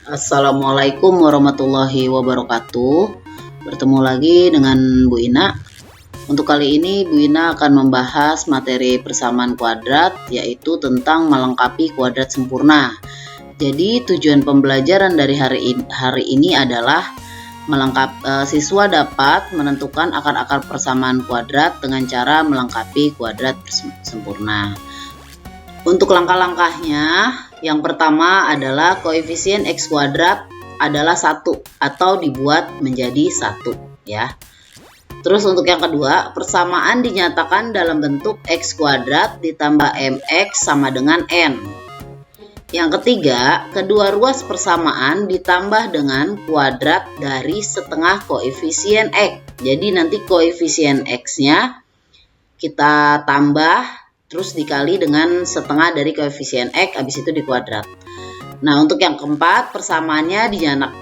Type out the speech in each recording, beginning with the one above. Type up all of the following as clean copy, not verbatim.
Assalamualaikum warahmatullahi wabarakatuh. Bertemu lagi dengan Bu Ina. Untuk kali ini Bu Ina akan membahas materi persamaan kuadrat, yaitu tentang melengkapi kuadrat sempurna. Jadi tujuan pembelajaran dari hari ini adalah siswa dapat menentukan akar-akar persamaan kuadrat dengan cara melengkapi kuadrat sempurna. Untuk langkah-langkahnya, yang pertama adalah koefisien X kuadrat adalah 1 atau dibuat menjadi 1 ya. Terus untuk yang kedua, persamaan dinyatakan dalam bentuk X kuadrat ditambah MX sama dengan N. Yang ketiga, kedua ruas persamaan ditambah dengan kuadrat dari setengah koefisien X. Jadi nanti koefisien X-nya kita tambah terus dikali dengan setengah dari koefisien X, habis itu dikuadrat. Nah, untuk yang keempat, persamaannya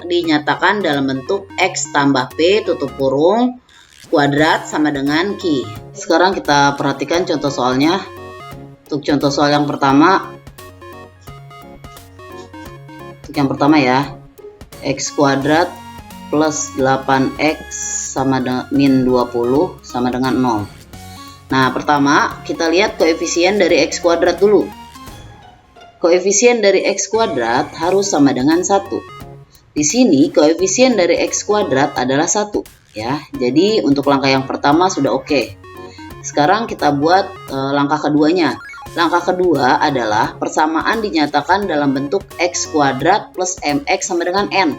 dinyatakan dalam bentuk X tambah P tutup kurung kuadrat sama dengan Q. Sekarang kita perhatikan contoh soalnya. Untuk contoh soal yang pertama, ya, X kuadrat plus 8X sama dengan min 20 sama dengan 0. Nah, pertama kita lihat koefisien dari X kuadrat dulu. Koefisien dari X kuadrat harus sama dengan 1. Di sini koefisien dari X kuadrat adalah 1 ya. Jadi untuk langkah yang pertama sudah oke. Sekarang kita buat langkah keduanya. Langkah kedua adalah persamaan dinyatakan dalam bentuk X kuadrat plus MX sama dengan N.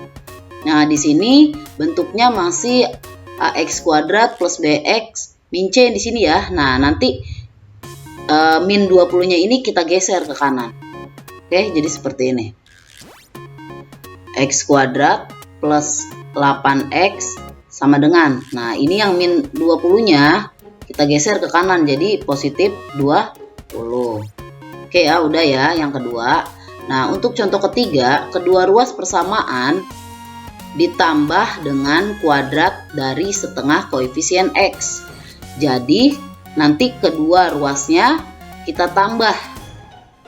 Nah, di sini bentuknya masih AX kuadrat plus BX min C di sini ya. Nah, nanti min 20-nya ini kita geser ke kanan. Oke, jadi seperti ini. X kuadrat plus 8X sama dengan. Nah, ini yang min 20-nya kita geser ke kanan jadi positif 20. Oke ya, udah ya yang kedua. Nah, untuk contoh ketiga, kedua ruas persamaan ditambah dengan kuadrat dari setengah koefisien X. Jadi nanti kedua ruasnya kita tambah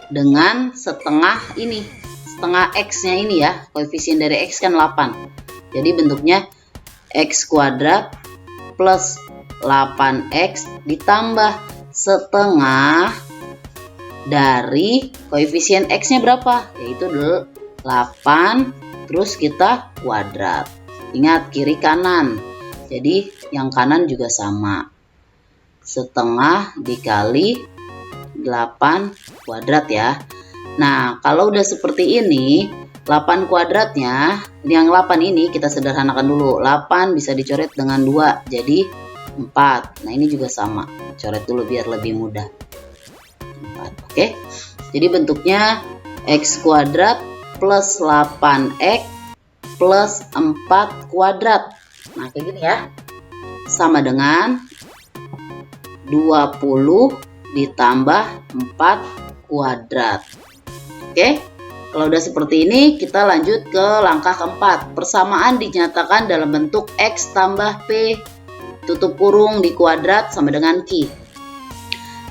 dengan setengah ini, setengah X-nya ini ya, koefisien dari X kan 8. Jadi bentuknya X kuadrat plus 8X ditambah setengah dari koefisien X-nya berapa? Yaitu 8, terus kita kuadrat. Ingat kiri kanan, jadi yang kanan juga sama. Setengah dikali 8 kuadrat ya. Nah, kalau udah seperti ini, 8 kuadratnya, yang 8 ini kita sederhanakan dulu. 8 bisa dicoret dengan 2, jadi 4. Nah, ini juga sama. Coret dulu biar lebih mudah. 4. Oke. Jadi bentuknya X kuadrat plus 8X plus 4 kuadrat. Nah, kayak gini ya. Sama dengan 20 ditambah 4 kuadrat. Oke, kalau udah seperti ini kita lanjut ke langkah keempat. Persamaan dinyatakan dalam bentuk X tambah P tutup kurung dikuadrat sama dengan Q.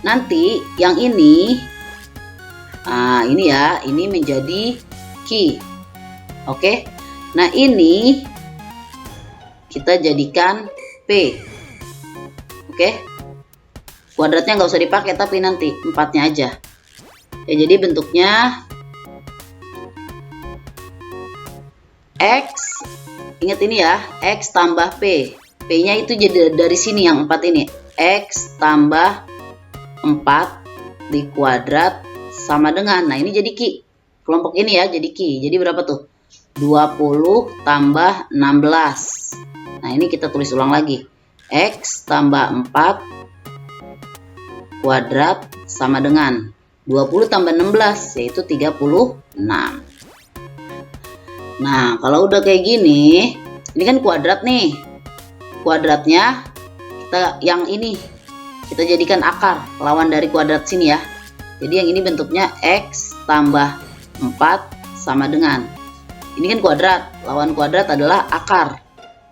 Nanti yang ini, ini ya, ini menjadi Q. Oke, nah ini kita jadikan P. Oke, kuadratnya nggak usah dipakai tapi nanti 4-nya aja ya. Jadi bentuknya X, ingat ini ya, X tambah P. P-nya itu jadi dari sini yang 4 ini, X tambah 4 dikuadrat sama dengan, nah ini jadi Q. Kelompok ini ya jadi Q. Jadi berapa tuh? 20 tambah 16. Nah, ini kita tulis ulang lagi. X tambah 4 kuadrat sama dengan 20 tambah 16 yaitu 36. Nah, kalau udah kayak gini, ini kan kuadrat nih. Kuadratnya kita yang ini kita jadikan akar lawan dari kuadrat sini ya. Jadi yang ini bentuknya X tambah 4 sama dengan, ini kan kuadrat, lawan kuadrat adalah akar.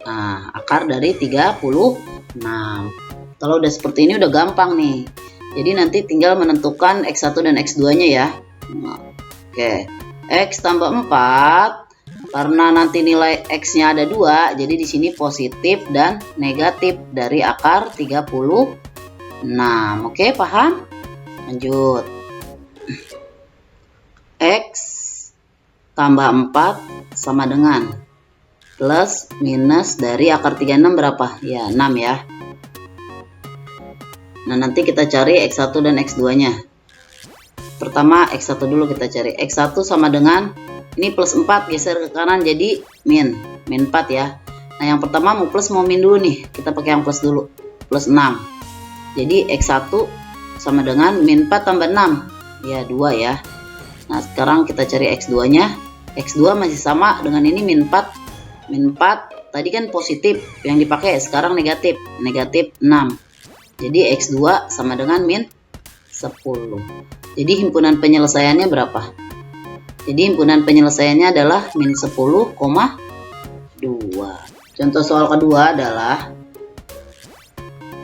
Nah, akar dari 36. Kalau udah seperti ini udah gampang nih. Jadi nanti tinggal menentukan X1 dan X2 nya ya. Oke, X tambah 4 Karena nanti nilai X-nya ada 2, jadi di sini positif dan negatif dari akar 36. Oke, paham? Lanjut. X tambah 4 sama dengan plus minus dari akar 36 berapa? Ya, 6 ya. Nah, nanti kita cari X1 dan X2-nya. Pertama, X1 dulu kita cari. X1 sama dengan, ini plus 4, geser ke kanan jadi min 4 ya. Nah, yang pertama mau plus mau min dulu nih. Kita pakai yang plus dulu. Plus 6. Jadi X1 sama dengan min 4 tambah 6. Ya, 2 ya. Nah, sekarang kita cari X2-nya. X2 masih sama dengan ini min 4. Min 4 tadi kan positif yang dipakai, sekarang negatif. Negatif 6. Jadi X2 sama dengan min 10. Jadi himpunan penyelesaiannya berapa? Jadi himpunan penyelesaiannya adalah min 10,2. Contoh soal kedua adalah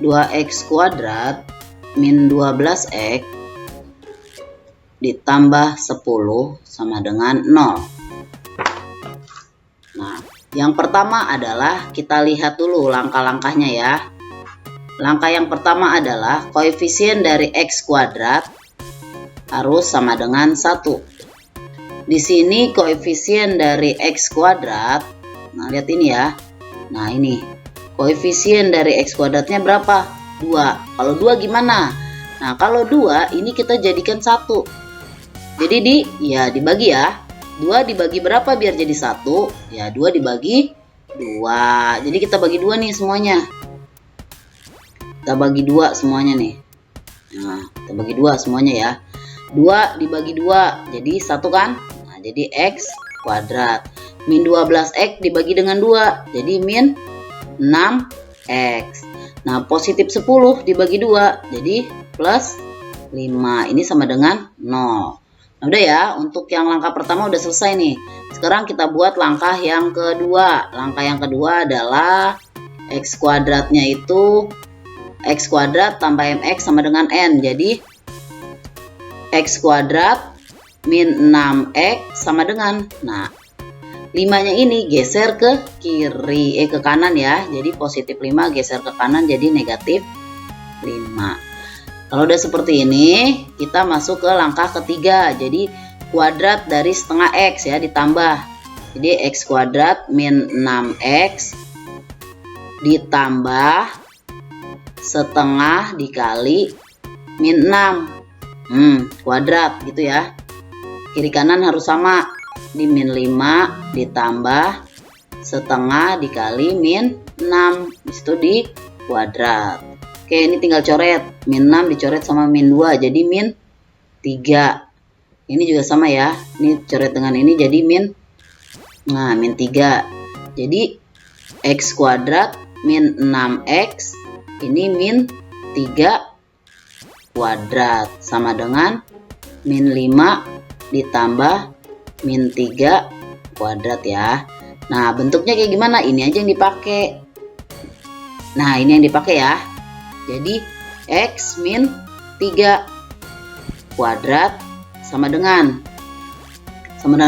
2x kuadrat min 12x ditambah 10 sama dengan 0. Nah, yang pertama adalah kita lihat dulu langkah-langkahnya ya. Langkah yang pertama adalah koefisien dari x kuadrat harus sama dengan 1. Di sini koefisien dari x kuadrat, nah lihat ini ya. Nah ini, koefisien dari x kuadratnya berapa? 2. Kalau 2 gimana? Nah kalau 2 ini kita jadikan 1. Jadi dibagi ya. 2 dibagi berapa biar jadi 1? Ya 2 dibagi 2. Jadi kita bagi 2 nih semuanya. Kita bagi 2 semuanya nih. Nah, kita bagi 2 semuanya ya. 2 dibagi 2 jadi 1 kan? Nah, jadi x kuadrat. Min 12x dibagi dengan 2 jadi min 6x. Nah, positif 10 dibagi 2 jadi plus 5. Ini sama dengan 0. Nah, udah ya, untuk yang langkah pertama udah selesai nih. Sekarang kita buat langkah yang kedua. Langkah yang kedua adalah x kuadratnya itu x kuadrat tambah mx sama dengan n. Jadi x kuadrat min 6x sama dengan, nah 5-nya ini geser ke kiri, ke kanan ya. Jadi positif 5 geser ke kanan jadi negatif 5. Kalau udah seperti ini, kita masuk ke langkah ketiga. Jadi kuadrat dari setengah x ya ditambah. Jadi x kuadrat min 6x ditambah setengah dikali min 6 kuadrat gitu ya. Kiri kanan harus sama. Di min 5 ditambah setengah dikali min 6. Disitu di kuadrat. Oke, ini tinggal coret. Min 6 dicoret sama min 2 jadi min 3. Ini juga sama ya. Ini coret dengan ini jadi min 3. Jadi x kuadrat min 6x ini min 3 kuadrat sama dengan min 5 ditambah min 3 kuadrat ya. Nah, bentuknya kayak gimana? Ini aja yang dipakai. Nah, ini yang dipakai ya. Jadi x min 3 kuadrat sama dengan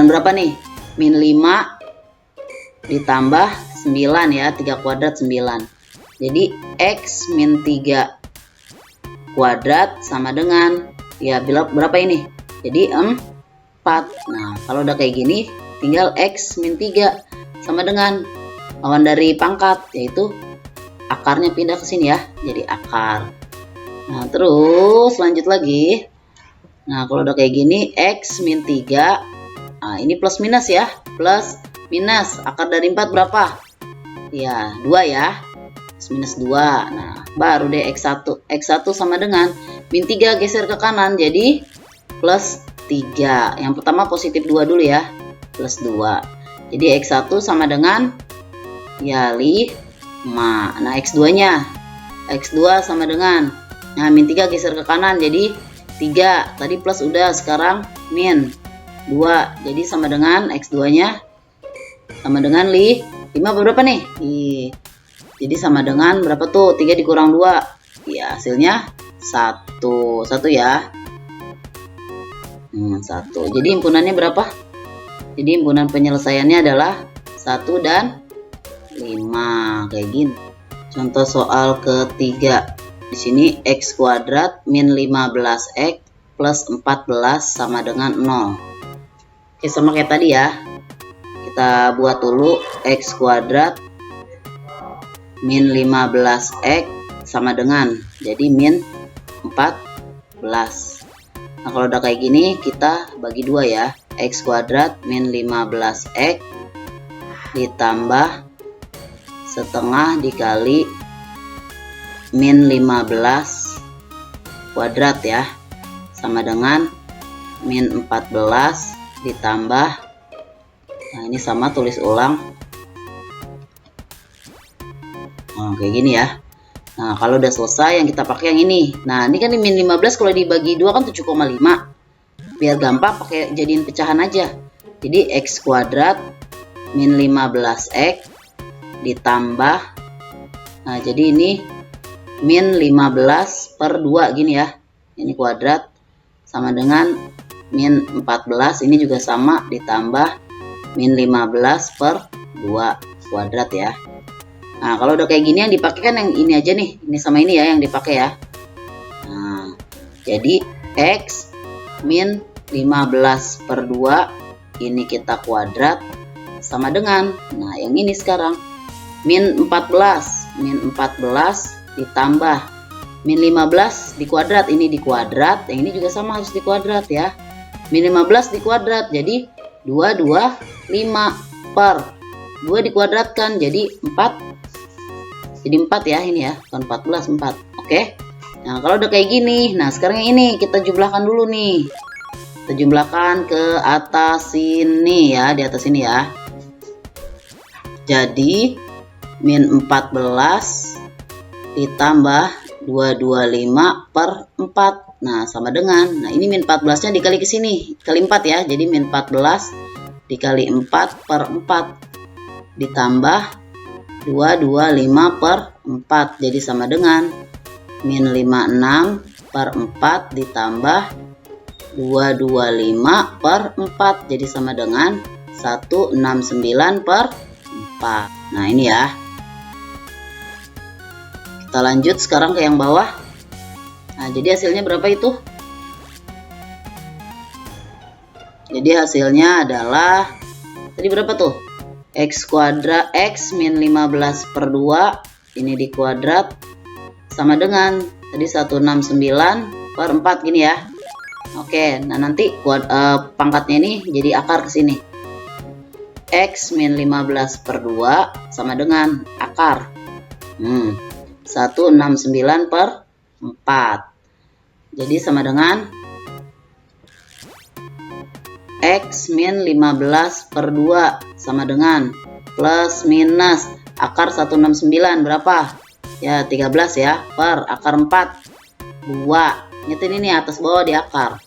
berapa nih? Min 5 ditambah 9 ya. 3 kuadrat 9. Jadi x min 3 kuadrat sama dengan, ya berapa ini? Jadi 4. Nah, kalau udah kayak gini, tinggal x min 3 sama dengan lawan dari pangkat, yaitu akarnya pindah ke sini ya, jadi akar. Nah, terus lanjut lagi. Nah, kalau udah kayak gini, x min 3, nah ini plus minus ya, plus minus, akar dari 4 berapa? Ya, 2 ya, minus 2. Nah, baru deh x1 sama dengan min 3 geser ke kanan jadi plus 3. Yang pertama positif 2 dulu ya, plus 2. Jadi x1 sama dengan ya 5. Nah, x2 nya sama dengan, nah min 3 geser ke kanan jadi 3. Tadi plus udah, sekarang min 2 jadi sama dengan x2 nya sama dengan 5 berapa nih? Jadi sama dengan berapa tuh? 3 dikurang 2. Ya, hasilnya 1. 1 ya. 1. Jadi himpunannya berapa? Jadi himpunan penyelesaiannya adalah 1 dan 5 kayak gini. Contoh soal ketiga. Di sini x kuadrat min 15x plus 14 sama dengan 0. Oke, sama kayak tadi ya. Kita buat dulu x kuadrat min 15x sama dengan, jadi min 14. Nah kalau udah kayak gini kita bagi dua ya. X kuadrat min 15x ditambah setengah dikali min 15 kuadrat ya, sama dengan min 14 ditambah, nah ini sama tulis ulang, nah, kayak gini ya. Nah kalau udah selesai yang kita pakai yang ini. Nah ini kan min 15 kalau dibagi 2 kan 7,5. Biar gampang pakai jadiin pecahan aja. Jadi x kuadrat min 15x ditambah, nah jadi ini min 15 per 2 gini ya. Ini kuadrat sama dengan min 14, ini juga sama ditambah min 15 per 2 kuadrat ya. Nah kalau udah kayak gini yang dipakai kan yang ini aja nih, ini sama ini ya yang dipakai ya. Nah jadi x min 15 per 2 ini kita kuadrat sama dengan, nah yang ini sekarang min 14 ditambah min 15 dikuadrat, ini dikuadrat, yang ini juga sama harus dikuadrat ya. Min 15 dikuadrat jadi 225 per 2 dikuadratkan jadi 4. Jadi 4 ya ini ya, bukan 14, 4. Oke. Nah, kalau udah kayak gini, nah sekarang yang ini kita jumlahkan dulu nih. Kita jumlahkan ke atas sini ya, di atas sini ya. Jadi min 14 ditambah 225 per 4. Nah, sama dengan, nah ini min 14-nya dikali ke sini, kali 4 ya. Jadi min 14 dikali 4 per 4 ditambah 225 per 4, jadi sama dengan min 56 per 4 ditambah 225 per 4, jadi sama dengan 169 per 4. Nah ini ya. Kita lanjut sekarang ke yang bawah. Nah jadi hasilnya berapa itu? Jadi hasilnya adalah tadi berapa tuh? X kuadrat x min 15 per 2 ini dikuadrat sama dengan tadi 169 per 4 gini ya. Oke, nah nanti pangkatnya ini jadi akar ke sini. X min 15 per 2 sama dengan akar 169 per 4. Jadi sama dengan X min 15 per 2 sama dengan plus minus akar 169 berapa? Ya 13 ya, per akar 4 2. Nyetin ini atas bawah di akar.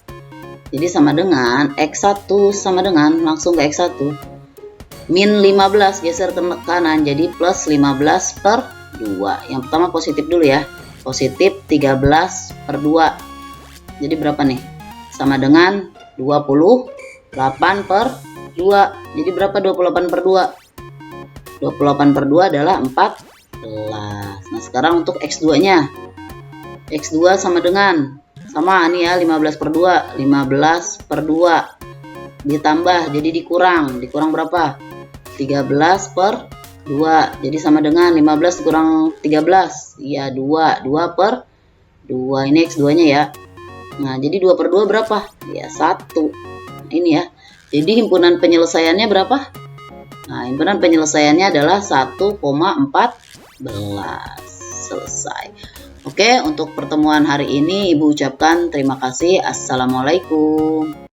Jadi sama dengan X1 sama dengan langsung ke X1 min 15 geser ke kanan jadi plus 15 per 2. Yang pertama positif dulu ya. Positif 13 per 2. Jadi berapa nih? Sama dengan 28 per 2. Jadi berapa 28 per 2? 28 per 2 adalah 14. Nah sekarang untuk X2 nya. X2 sama dengan, sama nih ya 15 per 2. 15 per 2 ditambah jadi dikurang berapa? 13 per 2. Jadi sama dengan 15 kurang 13. Iya 2 per 2. Ini X2 nya ya. Nah jadi 2 per 2 berapa? Ya 1. Ini ya. Jadi himpunan penyelesaiannya berapa? Nah, himpunan penyelesaiannya adalah 1,14. Selesai. Oke, untuk pertemuan hari ini Ibu ucapkan terima kasih. Assalamualaikum.